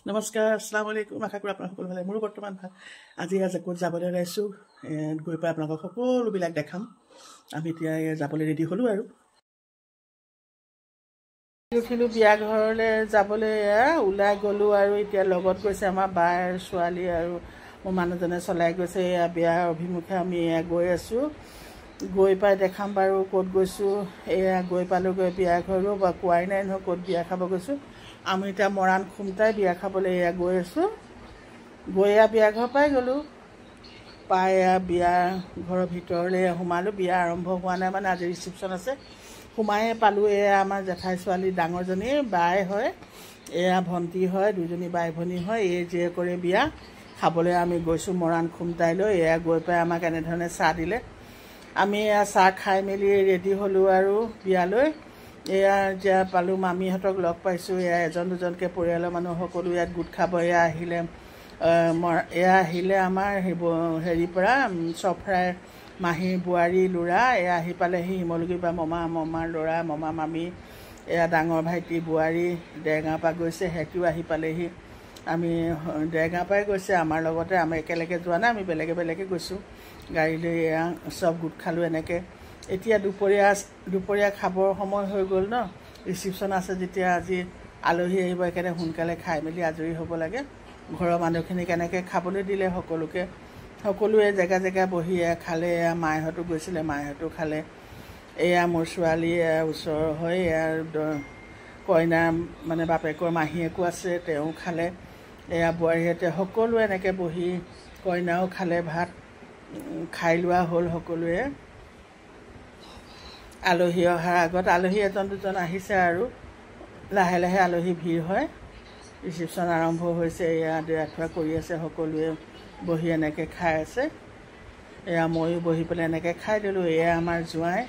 নমস্কাৰ, আসসালামু আলাইকুম। আশা কৰোঁ আপোনালোক সকলো ভালে। মোৰো বৰ্তমান ভাল। আজি ক'ত যাবলৈ ওলাইছোঁ, গৈ পাই আপোনালোকক সকলোবিলাক দেখাম। আমি এতিয়া যাবলৈ ৰেডি হ'লোঁ আৰু উঠিলোঁ বিয়া ঘৰলৈ যাবলৈ ওলাই গ'লোঁ আৰু এতিয়া লগত গৈছে আমাৰ বাৰ ছোৱালী আৰু মোৰ মানুহজনে চলাই গৈছে। এয়া বিয়াৰ অভিমুখে আমি গৈ আছোঁ। গৈ পাই দেখাম বাৰু ক'ত গৈছোঁ। এয়া গৈ পালোঁগৈ বিয়া ঘৰো বা কোৱাই নাই নহয় ক'ত বিয়া খাব গৈছোঁ। আমি এতিয়া মৰাণ খুমটাই বিয়া খাবলৈ গৈ আছোঁ। গৈ বিয়া ঘৰ পাই গ'লোঁ। পাই বিয়া ঘৰৰ ভিতৰলৈ সোমালোঁ। বিয়া আৰম্ভ হোৱা নাই, মানে আজি ৰিচিপশ্যন আছে। সোমায়ে পালোঁ। আমাৰ জেঠাই ছোৱালী ডাঙৰজনী বাই হয়, এয়া ভণ্টি হয়, দুজনী বাই ভনী হয়। এই জীয়েকৰে বিয়া খাবলৈ আমি গৈছোঁ মৰাণ খুমটাইলৈ। গৈ পাই আমাক এনেধৰণে চাহ দিলে। আমি চাহ খাই মেলি ৰেডি হ'লোঁ আৰু বিয়ালৈ। এতিয়া পালোঁ মামীহঁতক লগ পাইছোঁ। এজন দুজনকৈ পৰিয়ালৰ মানুহ সকলো ইয়াত গোট খাব। আহিলে আমাৰ হেৰিৰ পৰা চফৰাই মাহীৰ বোৱাৰী ল'ৰা আহি পালেহি। শিমলুগুৰি বা মামাৰ ল'ৰা, মামা মামী, ডাঙৰ ভাইটি বোৱাৰী দেৰগাঁৱৰ পৰা গৈছে, সিহঁতিও আহি পালেহি। আমি দেৰগাঁৱৰ পৰাই গৈছে আমাৰ লগতে। আমি একেলগে যোৱা নাই, আমি বেলেগে বেলেগে গৈছোঁ গাড়ী লৈ। চব গোট খালোঁ এনেকৈ। এতিয়া দুপৰীয়া খাবৰ সময় হৈ গ'ল ন। ৰিচিপশ্যন আছে যেতিয়া, আজি আলহী আহিব, একেবাৰে সোনকালে খাই মেলি আজৰি হ'ব লাগে। ঘৰৰ মানুহখিনিক এনেকৈ খাবলৈ দিলে সকলোৱে জেগা জেগা বহি খালে। মাহঁতো গৈছিলে, মাহঁতো খালে। মোৰ ছোৱালী ওচৰৰ হয়, কইনা মানে বাপেকৰ মাহীয়েকো আছে, তেওঁ খালে। বোৱাৰীহঁতে সকলোৱে এনেকৈ বহি, কইনাও খালে, ভাত খাই লোৱা হ'ল সকলোৱে। আলহী অহাৰ আগত আলহী এজন দুজন আহিছে আৰু লাহে লাহে আলহী ভিৰ হয়। ৰিচিপশ্যন আৰম্ভ হৈছে। ৰাতিপুৱা কৰি আছে, সকলোৱে বহি এনেকৈ খাই আছে। ময়ো বহি পেলাই এনেকৈ খাই দিলোঁ। আমাৰ জোঁৱাই,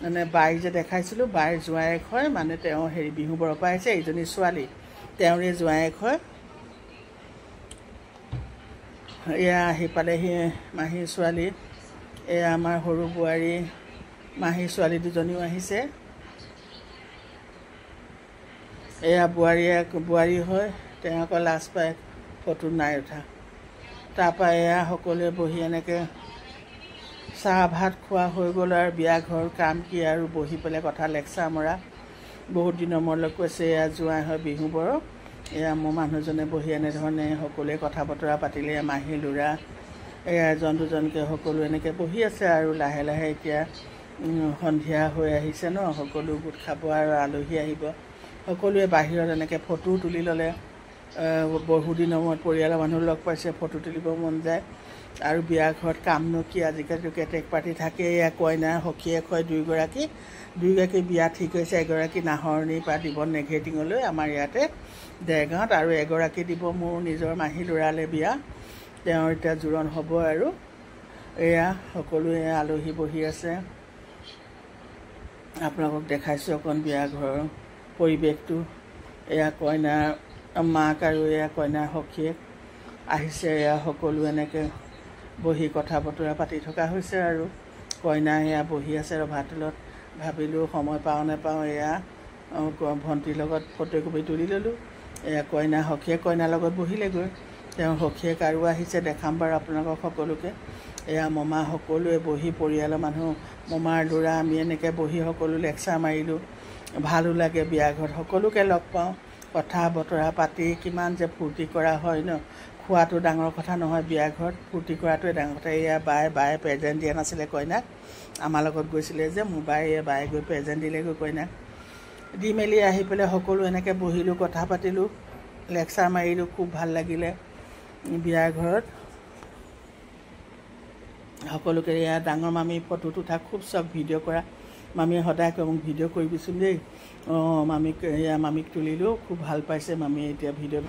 মানে বাইক যে দেখাইছিলোঁ, বাইৰ জোঁৱায়েক হয়, মানে তেওঁ বিহুবৰৰ পৰা আহিছে। এইজনী ছোৱালী তেওঁৰে জোঁৱায়েক হয়। আহি পালেহি মাহীৰ ছোৱালী। আমাৰ সৰু বোৱাৰী মাহীৰ ছোৱালী দুজনীও আহিছে। বোৱাৰী হয়, তেওঁ আকৌ লাজ পাই ফটো নাই উঠা। তাৰপৰা সকলোৱে বহি এনেকৈ চাহ ভাত খোৱা হৈ গ'ল আৰু বিয়া ঘৰ কাম কি আৰু বহি পেলাই কথা লেকচাৰ মৰা। বহুত দিনৰ মূৰত কৈছে জোঁৱাই হয় বিহুবৰৰ। মোৰ মানুহজনে বহি এনেধৰণে সকলোৱে কথা বতৰা পাতিলে। মাহী ল'ৰা এজন দুজনকৈ সকলো এনেকৈ বহি আছে আৰু লাহে লাহে এতিয়া সন্ধিয়া হৈ আহিছে ন। সকলো গোট খাব আৰু আলহী আহিব। সকলোৱে বাহিৰত এনেকৈ ফটো তুলি ল'লে। বহুদিনৰ মূৰত পৰিয়ালৰ মানুহ লগ পাইছে, ফটো তুলিব মন যায়। আৰু বিয়া ঘৰত কামনো কি, আজিকালিতো কেটেক পাৰ্টি থাকেই। কইনাৰ সখীয়েক হয় দুয়োগৰাকী বিয়া ঠিক হৈছে। এগৰাকী নাহৰণিৰ পৰা দিব নেঘেটিঙলৈ আমাৰ ইয়াতে দেৰগাঁৱত, আৰু এগৰাকী দিব মোৰ নিজৰ মাহী ল'ৰালৈ বিয়া। তেওঁৰ এতিয়া জোৰণ হ'ব আৰু সকলোৱে আলহী বহি আছে। আপোনালোকক দেখাইছোঁ অকণ বিয়া ঘৰৰ পৰিৱেশটো। কইনাৰ মাক আৰু কইনাৰ সখীয়েক আহিছে। সকলো এনেকৈ বহি কথা বতৰা পাতি থকা হৈছে আৰু কইনা বহি আছে ৰভাতলত। ভাবিলোঁ সময় পাওঁ নেপাওঁ, ভণ্টিৰ লগত ফটোকপি তুলি ল'লোঁ। কইনা সখীয়েক কইনাৰ লগত বহিলেগৈ। তেওঁৰ সখীয়েক আৰু আহিছে, দেখাম বাৰু আপোনালোকক সকলোকে। মমা সকলোৱে বহি, পৰিয়ালৰ মানুহ, মমাৰ ল'ৰা, আমি এনেকৈ বহি সকলো লেকচাৰ মাৰিলোঁ। ভালো লাগে বিয়া ঘৰত, সকলোকে লগ পাওঁ, কথা বতৰা পাতি কিমান যে ফূৰ্তি কৰা হয় ন। খোৱাটো ডাঙৰ কথা নহয়, বিয়া ঘৰত ফূৰ্তি কৰাটোৱে ডাঙৰ কথা। বায়ে প্ৰেজেণ্ট দিয়া নাছিলে কইনাক, আমাৰ লগত গৈছিলে যে মোৰ বায়ে গৈ প্ৰেজেণ্ট দিলেগৈ কইনাক। দি মেলি আহি পেলাই সকলো এনেকৈ বহিলোঁ, কথা পাতিলোঁ, লেকচাৰ মাৰিলোঁ। খুব ভাল লাগিলে বিয়াৰ ঘৰত। সকলোকে ডাঙৰ মামী ফটোত উঠা খুব চখ, ভিডিঅ' কৰা। মামীয়ে সদায় কয় মোক ভিডিঅ' কৰিবিচোন দেই। মামীক তুলিলোঁ, খুব ভাল পাইছে মামীয়ে এতিয়া ভিডিঅ'ত।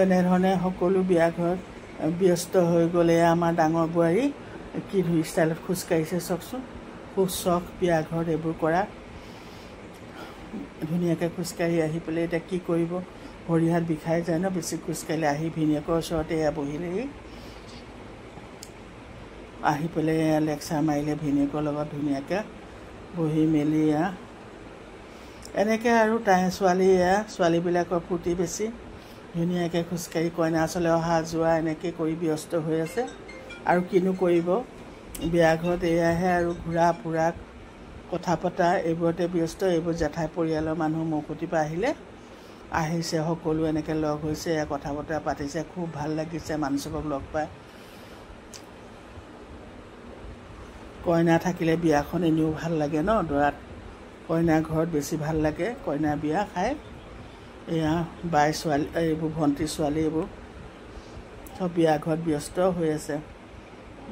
এনেধৰণে সকলো বিয়া ঘৰত ব্যস্ত হৈ গ'লে। আমাৰ ডাঙৰ বোৱাৰী কি ষ্টাইলত খোজকাঢ়িছে চাওকচোন। খুব চখ বিয়া ঘৰত এইবোৰ কৰা। ধুনীয়াকৈ খোজকাঢ়ি আহি পেলাই এতিয়া কি কৰিব, ভৰি হাত বিষাই যায় ন বেছি খোজকাঢ়িলে। আহি ভিনিয়েকৰ ওচৰতে বহিলেহি। আহি পেলাই লেকচাৰ মাৰিলে ভিনিয়েকৰ লগত ধুনীয়াকৈ বহি মেলি। এনেকৈ আৰু ছোৱালীবিলাকৰ ফূৰ্তি বেছি। ধুনীয়াকৈ খোজকাঢ়ি কইনা ওচৰলৈ অহা যোৱা এনেকৈ কৰি ব্যস্ত হৈ আছে আৰু কিনো কৰিব বিয়া ঘৰত এয়াহে আৰু ঘূৰা ফুৰা কথা পতা এইবোৰতে ব্যস্ত এইবোৰ জেঠাই পৰিয়ালৰ মানুহ মৌকুটিৰ পৰা আহিছে সকলো এনেকৈ লগ হৈছে কথা বতৰা পাতিছে খুব ভাল লাগিছে মানুহবোৰক লগ পাই কইনা থাকিলে বিয়াখন এনেও ভাল লাগে ন দৰাত কইনা ঘৰত বেছি ভাল লাগে কইনা বিয়া খাই এয়া বাই ছোৱালী এইবোৰ ভণ্টি ছোৱালী এইবোৰ সব বিয়া ঘৰত ব্যস্ত হৈ আছে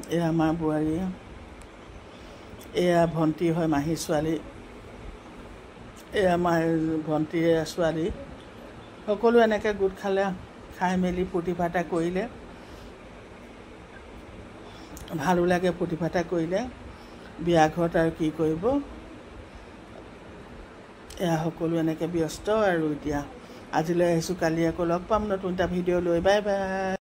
এয়া আমাৰ বোৱাৰী এয়া ভণ্টি হয় মাহী ছোৱালী এয়া আমাৰ ভণ্টিৰ ছোৱালী সকলো এনেকৈ গোট খালে খাই মেলি ফূৰ্তি ফাৰ্তা কৰিলে ভালো লাগে ফূৰ্তি ফাৰ্তা কৰিলে বিয়া ঘৰত আৰু কি কৰিব এয়া সকলো এনেকৈ ব্যস্ত আৰু এতিয়া আজিলৈ আহিছোঁ কালি আকৌ লগ পাম নতুন এটা ভিডিঅ' লৈ বাই বাই